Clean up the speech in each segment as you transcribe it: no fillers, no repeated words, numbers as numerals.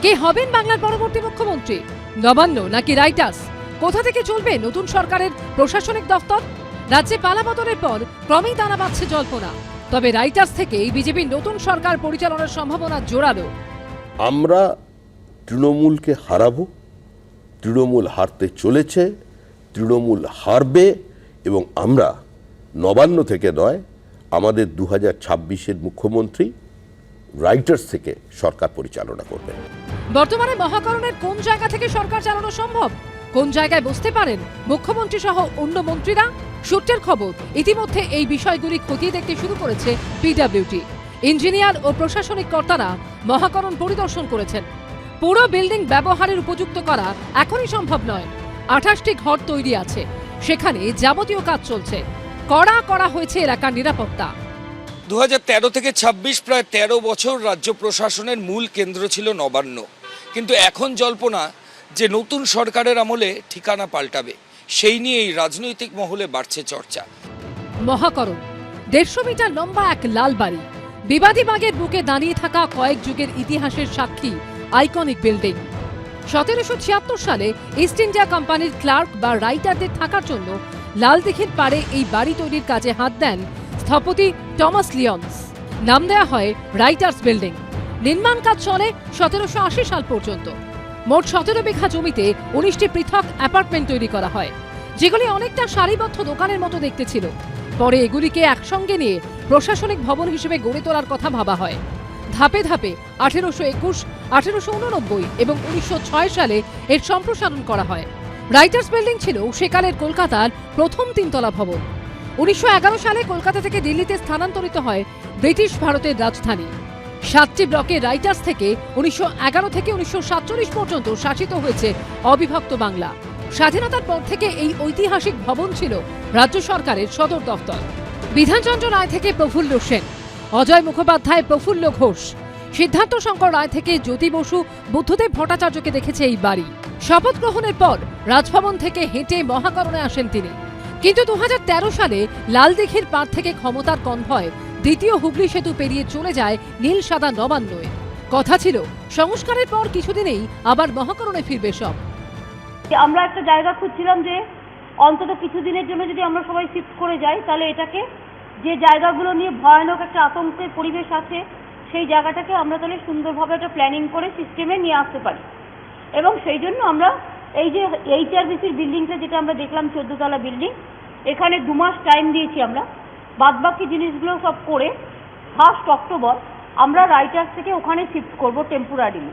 কে হবেন বাংলার পরবর্তী মুখ্যমন্ত্রী? নবান্ন নাকি রাইটার্স? কোথা থেকে চলবে নতুন সরকারের প্রশাসনিক দফতর? রাজ্যে পালাবদলের পর ক্রমেই দানা বাঁধছে জল্পনা। তবে রাইটার্স থেকেই বিজেপির নতুন সরকার পরিচালনার সম্ভাবনা জোরালো। আমরা তৃণমূলকে হারাবো, তৃণমূল হারতে চলেছে, তৃণমূল হারবে, এবং আমরা নবান্ন থেকে নয়, আমাদের 2026-এর মুখ্যমন্ত্রী রাইটার্স থেকে সরকার পরিচালনা করবেন। বর্তমানে মহাকরণের কোন জায়গা থেকে সরকার চালানো সম্ভব? কোন জায়গায় বসতে পারেন মুখ্যমন্ত্রী সহ অন্য মন্ত্রীরা? সূত্রের খবর, ইতিমধ্যে এই বিষয়গুলি খতিয়ে দেখতে শুরু করেছে পিডব্লিউডি। ইঞ্জিনিয়ার ও প্রশাসনিক কর্তারা মহাকরণ পরিদর্শন করেছেন। পুরো বিল্ডিং ব্যবহারের উপযুক্ত করা এখনই সম্ভব নয়। 28টি ঘর তৈরি আছে, সেখানে যাবতীয় কাজ চলছে। করা হয়েছে এলাকার নিরাপত্তা। 2013 থেকে 26 প্রায় 13 বছর রাজ্য প্রশাসনের মূল কেন্দ্র ছিল নবান্ন। কিন্তু এখন জল্পনা যে নতুন সরকারের আমলে ঠিকানা পাল্টাবে, সেই নিয়েই রাজনৈতিক মহলে বাড়ছে চর্চা। মহাকরণ 150 মিটার লম্বা এক লাল বাড়ি, বিবাদী বাগের বুকে দাঁড়িয়ে থাকা কয়েক যুগের ইতিহাসের সাক্ষী আইকনিক বিল্ডিং। 1776 সালে ইস্ট ইন্ডিয়া কোম্পানির ক্লার্ক বা রাইটারদের থাকার জন্য লালদিঘির পাড়ে এই বাড়ি তৈরির কাজে হাত দেন স্থপতি টমাস লিয়ন্স। নাম দেয়া হয় রাইটার্স বিল্ডিং। নির্মাণ কাজ চলে 1780 সাল পর্যন্ত। মোট 17 বিঘা জমিতে 19টি পৃথক অ্যাপার্টমেন্ট তৈরি করা হয়, যেগুলি অনেকটা সারিবদ্ধ দোকানের মতো দেখতে ছিল। পরে এগুলিকে একসঙ্গে নিয়ে প্রশাসনিক ভবন হিসেবে গড়ে তোলার কথা ভাবা হয়। ধাপে ধাপে 1821, 1889 এবং 1906 সালে এর সম্প্রসারণ করা হয়। রাইটার্স বিল্ডিং ছিল সেকালের কলকাতার প্রথম তিনতলা ভবন। 1911 সালে কলকাতা থেকে দিল্লিতে স্থানান্তরিত হয় ব্রিটিশ ভারতের রাজধানী। 7টি ব্লকে রাইটার্স থেকে 1911 থেকে 1947 পর্যন্ত শাসিত হয়েছে অবিভক্ত বাংলা। স্বাধীনতার পর থেকে এই ঐতিহাসিক ভবন ছিল রাজ্য সরকারের সদর দফতর। বিধানচন্দ্র রায় থেকে প্রফুল্ল সেন, অজয় মুখোপাধ্যায়, প্রফুল্ল ঘোষ, সিদ্ধার্থ শঙ্কর রায় থেকে জ্যোতি বসু, বুদ্ধদেব ভট্টাচার্যকে দেখেছে এই বাড়ি। শপথ গ্রহণের পর রাজভবন থেকে হেঁটে মহাকরণে আসেন তিনি। কিন্তু 2013 সালে লালদিঘির পাড় থেকে ক্ষমতার কনভয় দ্বিতীয় হুগলি সেতু পেরিয়ে চলে যায় নীল সাদা নবান্নয়ে। কথা ছিল সংস্কারের পর কিছুদিনেই আবার মহাকরণে ফিরবে সব। আমরা একটা জায়গা খুঁজছিলাম যে অন্তত কিছুদিনের জন্য যদি আমরা সবাই শিফট করে যাই, তাহলে এটাকে যে জায়গাগুলো নিয়ে ভয়ানক একটা আতঙ্কের পরিবেশ আছে, সেই জায়গাটাকে আমরা তাহলে সুন্দরভাবে একটা প্ল্যানিং করে সিস্টেমে নিয়ে আসতে পারি। এবং সেই জন্য আমরা এই যে HRBCর বিল্ডিংটা যেটা আমরা দেখলাম 14 তলা বিল্ডিং, এখানে 2 মাস টাইম দিয়েছি আমরা। বাদবাকি জিনিসগুলো সব করে 1 অক্টোবর আমরা রাইটার্স থেকে ওখানে শিফট করব টেম্পোরারিলি,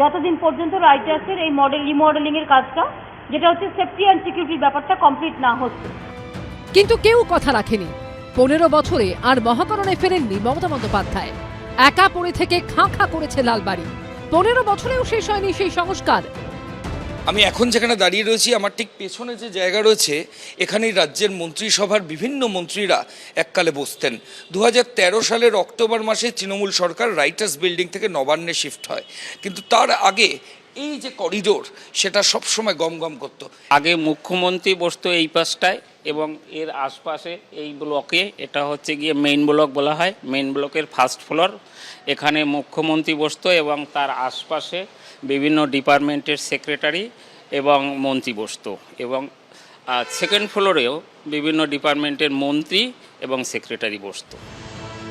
যতদিন পর্যন্ত রাইটার্সের এই রিমডেলিংয়ের কাজটা, যেটা হচ্ছে সেফটি অ্যান্ড সিকিউরিটির ব্যাপারটা কমপ্লিট না হচ্ছে। কিন্তু কেউ কথা রাখেনি। 15 বছরে আর মহাকরণে ফেরেননি মমতা বন্দ্যোপাধ্যায়। একা পড়ে থেকে খাঁ করেছে লালবাড়ি। 15 বছরেও শেষ হয়নি সেই সংস্কার। আমি এখন যেখানে দাঁড়িয়ে রয়েছি, আমার ঠিক পেছনে যে জায়গা রয়েছে, এখানেই রাজ্যের মন্ত্রিসভার বিভিন্ন মন্ত্রীরা এককালে বসতেন। 2013 সালের অক্টোবর মাসে তৃণমূল সরকার রাইটার্স বিল্ডিং থেকে নবান্নে শিফট হয়। কিন্তু তার আগে এই যে করিডোর, সেটা সবসময় গমগম করতো। আগে মুখ্যমন্ত্রী বসতো এই পাশটায় এবং এর আশপাশে এই ব্লকে, এটা হচ্ছে গিয়ে মেইন ব্লক বলা হয়, মেইন ব্লকের ফার্স্ট ফ্লোর। এখানে মুখ্যমন্ত্রী বসতো এবং তার আশপাশে বিভিন্ন ডিপার্টমেন্টের সেক্রেটারি এবং মন্ত্রী বসতো, এবং সেকেন্ড ফ্লোরেও বিভিন্ন ডিপার্টমেন্টের মন্ত্রী এবং সেক্রেটারি বসতো।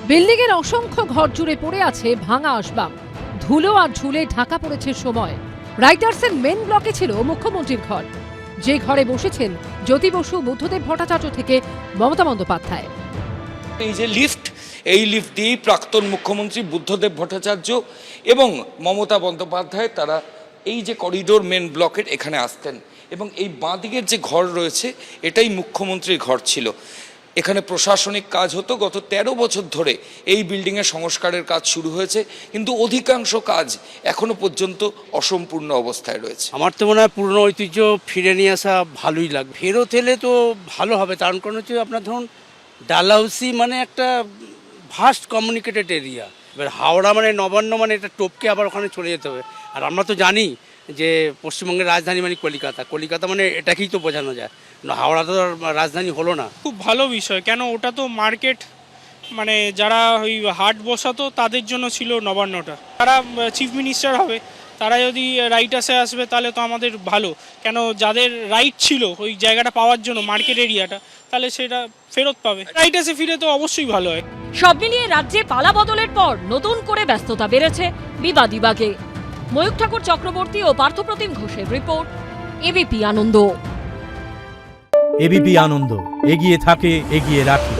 বিল্ডিংয়ের অসংখ্য ঘর জুড়ে পড়ে আছে ভাঙা আসবাব, ধুলো আর ঝুলে ঢাকা পড়েছে সময়। রাইটার্সের মেন ব্লকে ছিল মুখ্যমন্ত্রীর ঘর, যে ঘরে বসেছেন জ্যোতি বসু, বুদ্ধদেব ভট্টাচার্য থেকে মমতা বন্দ্যোপাধ্যায়। এই যে লিফট, এই লিফট দিয়েই প্রাক্তন মুখ্যমন্ত্রী বুদ্ধদেব ভট্টাচার্য এবং মমতা বন্দ্যোপাধ্যায় তারা এই যে করিডোর মেন ব্লকের এখানে আসতেন। এবং এই বাঁদিকের যে ঘর রয়েছে, এটাই মুখ্যমন্ত্রীর ঘর ছিল। এখানে প্রশাসনিক কাজ হতো। গত 13 বছর ধরে এই বিল্ডিংয়ের সংস্কারের কাজ শুরু হয়েছে, কিন্তু অধিকাংশ কাজ এখনো পর্যন্ত অসম্পূর্ণ অবস্থায় রয়েছে। আমার তো মনে হয় পুরনো ঐতিহ্য ফিরে নিয়ে আসা ভালোই লাগবে। ফেরত এলে তো ভালো হবে, তার কারণ হচ্ছে আপনার ধরুন ডালহাউসি মানে একটা ভাস্ট কমিউনিকেটেড এরিয়া। এবার হাওড়া মানে নবান্ন মানে এটা টপকে আবার ওখানে চলে যেতে হবে। আর আমরা তো জানি যে পশ্চিমবঙ্গের রাজধানী মানে কলিকাতা মানে এটাকেই তো বোঝানো যায়। হাওড়া তো রাজধানী হলো না। খুব ভালো বিষয়, কেন ওটা তো মার্কেট, মানে যারা ওই হাট বসাতো তাদের জন্য ছিল নবান্নটা। যারা চিফ মিনিস্টার হবে তারা যদি রাইটাসে আসবে তাহলে তো আমাদের ভালো, কেন যাদের রাইট ছিল ওই জায়গাটা পাওয়ার জন্য মার্কেট এরিয়াটা, তাহলে সেটা ফেরত পাবে। রাইটাসে ফিরে তো অবশ্যই ভালো হয়। সব মিলিয়ে রাজ্যে পালা বদলের পর নতুন করে ব্যস্ততা বেড়েছে বিবাদীবাগে। ময়ূখ ঠাকুর চক্রবর্তী ও পার্থপ্রতিম ঘোষের রিপোর্ট, এবিপি আনন্দ। এবিপি আনন্দ, এগিয়ে থাকে, এগিয়ে রাখে।